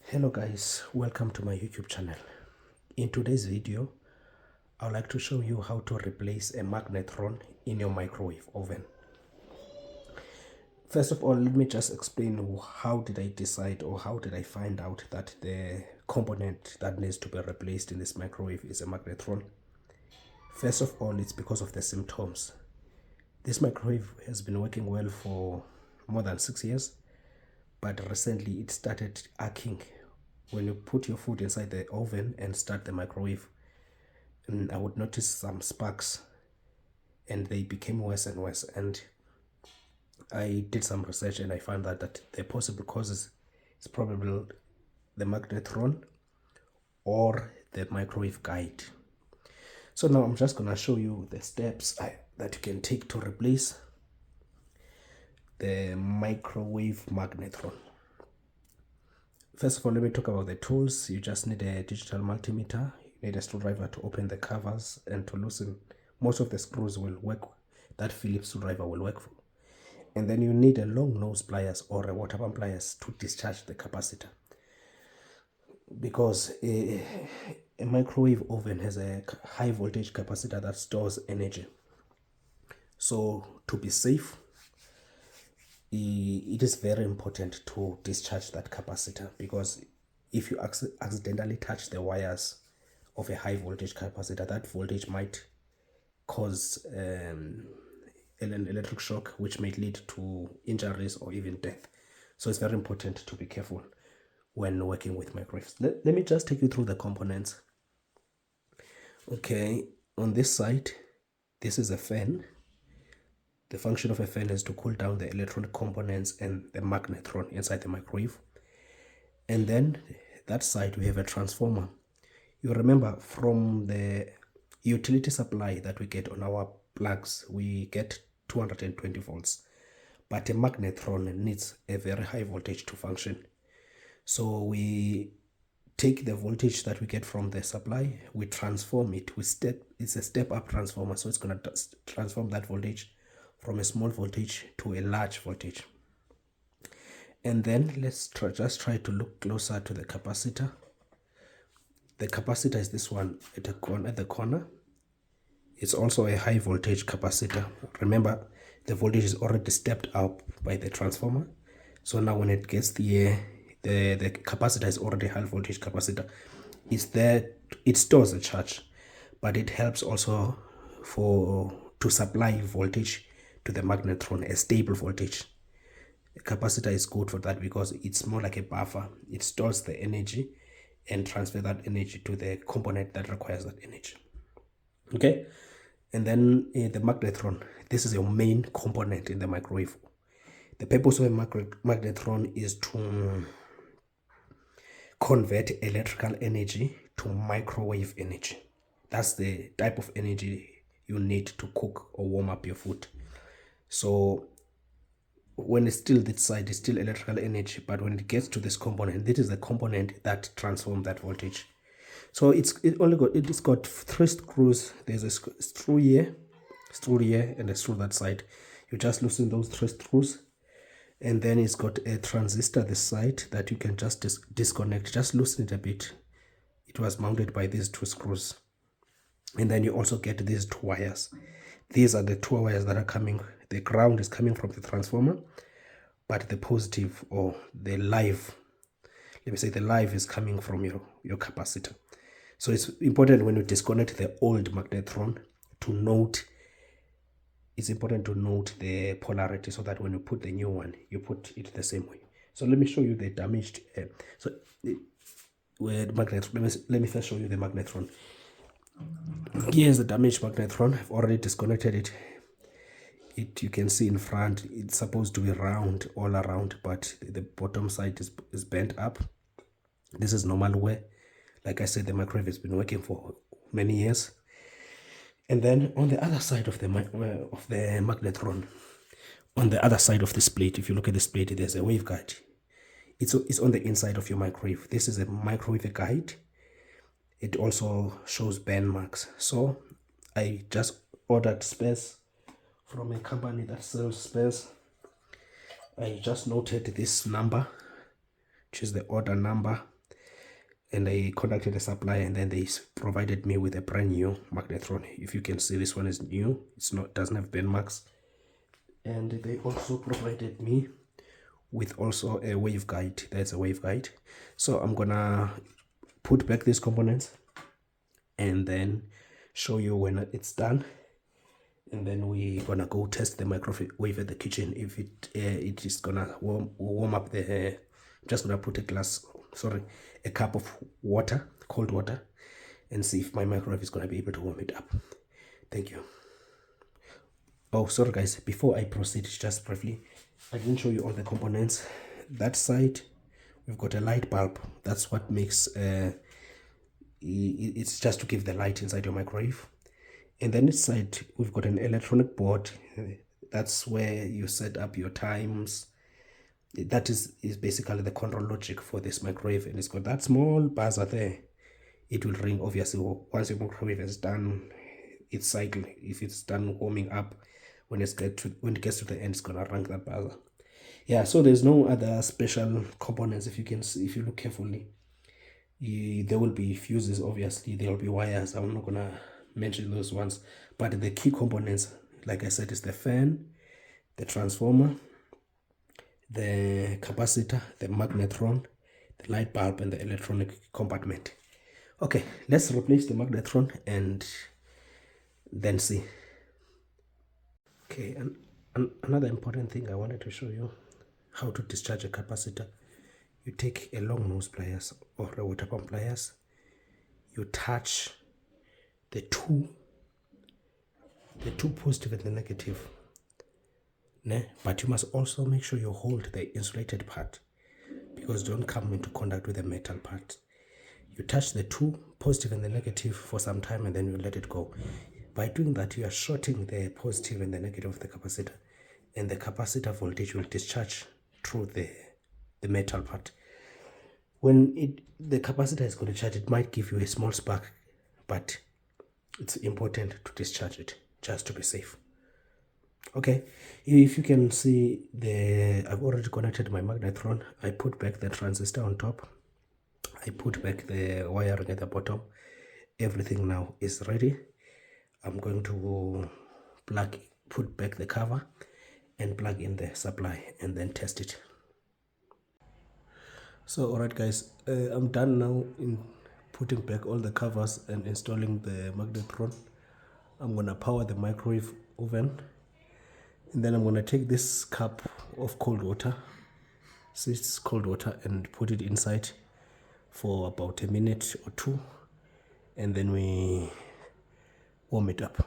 Hello guys, welcome to my YouTube channel. In today's video, I would like to show you how to replace a magnetron in your microwave oven. First of all, let me just explain how did I decide or how did I find out that the component that needs to be replaced in this microwave is a magnetron. First of all, it's because of the symptoms. This microwave has been working well for more than 6 years, but recently it started arcing. When you put your food inside the oven and start the microwave, and I would notice some sparks, and they became worse and worse. And I did some research and I found that the possible causes is probably the magnetron or the microwave guide. So now I'm just gonna show you the steps that you can take to replace the microwave magnetron. First of all, let me talk about the tools. You just need a digital multimeter. You need a screwdriver to open the covers and to loosen. Most of the screws will work. That Phillips screwdriver will work for. And then you need a long nose pliers or a water pump pliers to discharge the capacitor. Because a microwave oven has a high voltage capacitor that stores energy. So to be safe, it is very important to discharge that capacitor, because if you accidentally touch the wires of a high voltage capacitor, that voltage might cause an electric shock, which may lead to injuries or even death. So it's very important to be careful when working with microwaves. Let me just take you through the components. Okay, on this side, this is a fan. The function of a fan is to cool down the electronic components and the magnetron inside the microwave. And then that side we have a transformer. You remember from the utility supply that we get on our plugs, we get 220 volts. But a magnetron needs a very high voltage to function. So we take the voltage that we get from the supply, we transform it. It's a step-up transformer, so it's going to transform that voltage from a small voltage to a large voltage. And then let's just try to look closer to the capacitor. The capacitor is this one at the corner. It's also a high voltage capacitor. Remember, the voltage is already stepped up by the transformer. So now when it gets the capacitor is already high voltage capacitor. It's there, it stores the charge, but it helps also to supply voltage to the magnetron, a stable voltage. The capacitor is good for that because it's more like a buffer. It stores the energy and transfer that energy to the component that requires that energy. Okay, and then the magnetron. This is your main component in the microwave. The purpose of a magnetron is to convert electrical energy to microwave energy. That's the type of energy you need to cook or warm up your food. So when it's still this side, it's still electrical energy, but when it gets to this component, this is the component that transforms that voltage. So it's got 3 screws. There's a screw here, and a screw that side. You just loosen those 3 screws, and then it's got a transistor this side that you can just disconnect. Just loosen it a bit. It was mounted by these 2 screws. And then you also get these 2 wires. These are the 2 wires that are coming. The ground is coming from the transformer, but the positive or the live, let me say the live, is coming from your capacitor. So it's important when you disconnect the old magnetron to note, it's important to note the polarity so that when you put the new one, you put it the same way. So let me show you the damaged, magnetron. Let me first show you the magnetron. Here's the damaged magnetron. I've already disconnected it. You can see in front, it's supposed to be round all around, but the bottom side is bent up. This is normal wear. Like I said, the microwave has been working for many years. And then on the other side of the magnetron, on the other side of this plate, if you look at this plate, there's a waveguide. It's on the inside of your microwave. This is a microwave guide. It also shows burn marks. So I just ordered spares from a company that sells spares. I just noted this number, which is the order number. and I contacted the supplier, and then they provided me with a brand new Magnetron. If you can see, this one is new. It's not, doesn't have burn marks. And they also provided me with also a waveguide. That's a waveguide. So I'm gonna put back these components and then show you when it's done, and then we're gonna go test the microwave at the kitchen if it is gonna warm up the I'm just gonna put a cup of water, cold water, and see if my microwave is gonna be able to warm it up. Thank you. Oh, sorry guys, before I proceed, just briefly, I didn't show you all the components. That side, we've got a light bulb. That's what makes it's just to give the light inside your microwave. And then this side, we've got an electronic board. That's where you set up your times. That is basically the control logic for this microwave, and it's got that small buzzer there. It will ring, obviously, once your microwave is done its cycle. If it's done warming up, when it gets to the end, it's gonna ring that buzzer. Yeah, so there's no other special components. If you can see, if you look carefully, there will be fuses, obviously there will be wires. I'm not gonna mention those ones, but the key components, like I said, is the fan, the transformer, the capacitor, the magnetron, the light bulb, and the electronic compartment. Okay, let's replace the magnetron and then see. Okay, and another important thing I wanted to show you, how to discharge a capacitor. You take a long nose pliers or a water pump pliers, you touch the two positive and the negative, but you must also make sure you hold the insulated part, because don't come into contact with the metal part. You touch the two positive and the negative for some time, and then you let it go. By doing that, you are shorting the positive and the negative of the capacitor, and the capacitor voltage will discharge through the metal part. When the capacitor is going to charge, it might give you a small spark, but it's important to discharge it just to be safe. Okay, if you can see, I've already connected my magnetron. I put back the transistor on top. I put back the wiring at the bottom. Everything now is ready. I'm going to put back the cover and plug in the supply and then test it. So alright guys, I'm done now in putting back all the covers and installing the magnetron. I'm gonna power the microwave oven, and then I'm gonna take this cup of cold water, and put it inside for about a minute or two, and then we warm it up.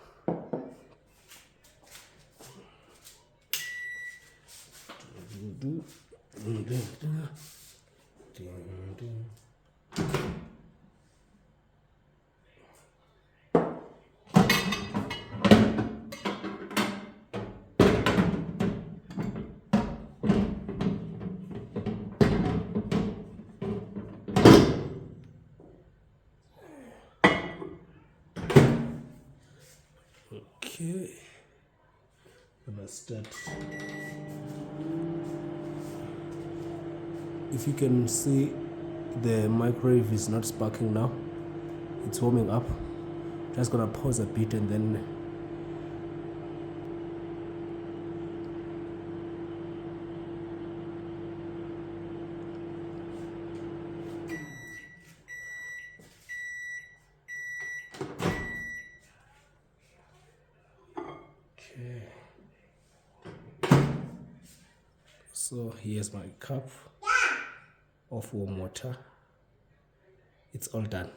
Okay, I'm gonna start. If you can see, the microwave is not sparking now, it's warming up. Just gonna pause a bit and then okay. So here's my cup of warm water. It's all done.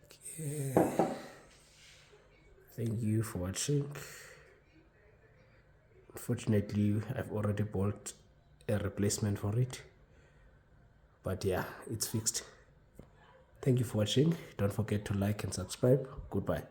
Okay. Thank you for watching. Unfortunately, I've already bought a replacement for it, but yeah, it's fixed. Thank you for watching. Don't forget to like and subscribe. Goodbye.